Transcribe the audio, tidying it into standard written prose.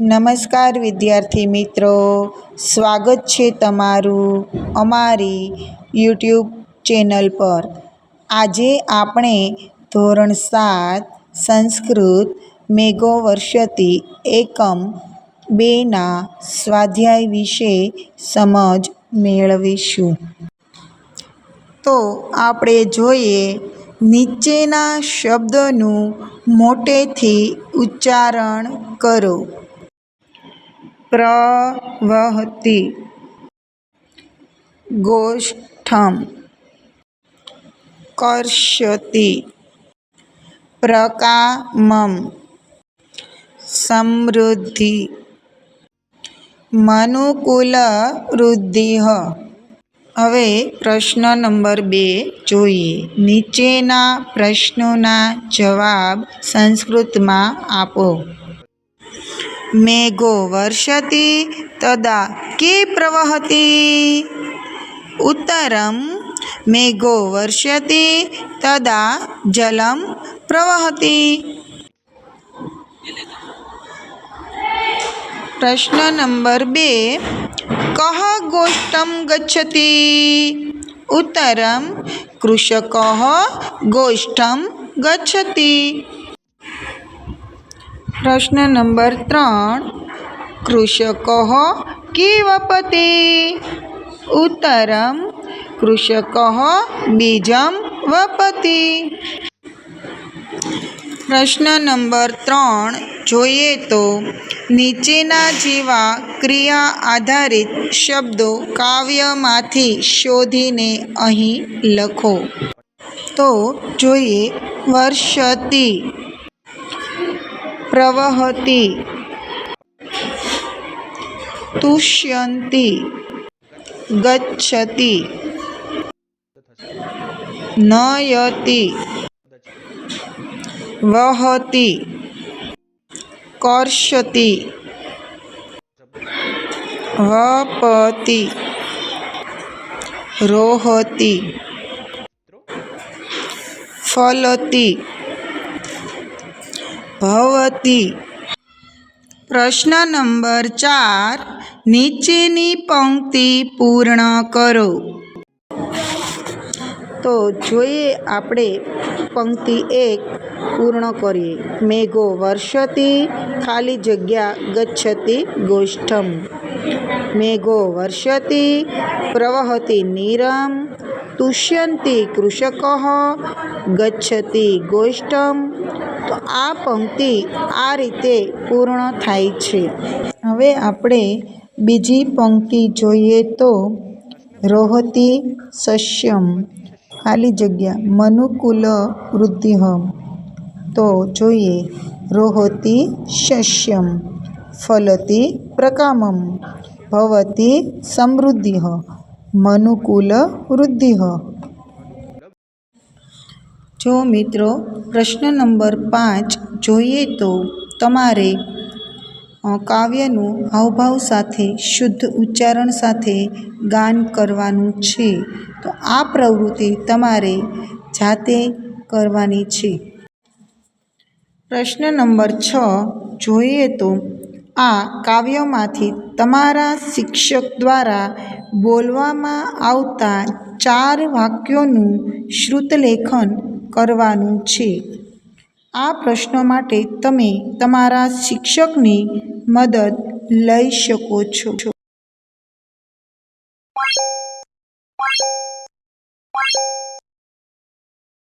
નમસ્કાર વિદ્યાર્થી મિત્રો, સ્વાગત છે તમારું અમારી યુટ્યુબ ચેનલ પર। આજે આપણે ધોરણ 7 સંસ્કૃત મેઘો વર્ષતિ એકમ 2ના સ્વાધ્યાય વિશે સમજ મેળવીશું। તો આપણે જોઈએ, નીચેના શબ્દોનું મોટેથી ઉચ્ચારણ કરો। પ્રવહતિ, ગોષ્ઠમ, કર્ષતિ, પ્રકામમ, સમૃદ્ધિ, મનુકુલવૃદ્ધિઃ। હવે પ્રશ્ન નંબર 2 જોઈએ। નીચેના પ્રશ્નોના જવાબ સંસ્કૃતમાં આપો। મેઘો વર્ષતિ તદા કે પ્રવહતિ? ઉત્તરમ મેઘો વર્ષતિ તદા જલમ પ્રવહતિ। પ્રશ્ન નંબર 2, કઃ ગોષ્ઠમ ગચ્છતિ? ઉત્તરમ કૃષકઃ ગોષ્ઠમ ગચ્છતિ। પ્રશ્ન નંબર 3, કૃષકઃ કે વપતિ? ઉત્તરમ કૃષકઃ બીજં વપતિ। પ્રશ્ન નંબર 3 જોઈએ તો, નીચેના જેવા ક્રિયા આધારિત શબ્દો કાવ્યમાંથી શોધીને અહીં લખો। તો જોઈએ, વર્ષતિ, પ્રવહતિ, તુષ્યન્તિ, ગચ્છતિ, નયતિ, વહતિ, કર્ષતિ, વપતિ, રોહતિ, ફલતિ, ભવતિ। પ્રશ્ન નંબર 4, નીચેની પંક્તિ પૂર્ણ કરો। તો જોઈએ, આપણે પંક્તિ 1 પૂર્ણ કરીએ। મેઘો વર્ષતિ ખાલી જગ્યા ગચ્છતિ ગોષ્ઠમ। મેઘો વર્ષતિ પ્રવહતિ નીરમ, તુષ્યન્તિ કૃષકઃ, ગચ્છતિ ગોષ્ઠમ। તો આ પંક્તિ આ રીતે પૂર્ણ થાય છે। હવે આપણે બીજી પંક્તિ જોઈએ તો, રોહતિ સસ્યમ ખાલી જગ્યા મનુકુલવૃદ્ધિઃ। તો જોઈએ, રોહતિ સસ્યમ, ફલતિ પ્રકામમ, ભવતિ સમૃદ્ધિઃ, મનુકુલવૃદ્ધિઃ। જો મિત્રો પ્રશ્ન નંબર 5 જોઈએ તો, તમારે કાવ્યનું હાવભાવ સાથે શુદ્ધ ઉચ્ચારણ સાથે ગાન કરવાનું છે। તો આ પ્રવૃત્તિ તમારે જાતે કરવાની છે। પ્રશ્ન નંબર 6 જોઈએ તો, આ કાવ્યમાંથી તમારા શિક્ષક દ્વારા બોલવામાં આવતા 4 વાક્યોનું શ્રુતલેખન કરવાનું છે। આ પ્રશ્નો માટે તમે તમારા શિક્ષકની મદદ લઈ શકો છો।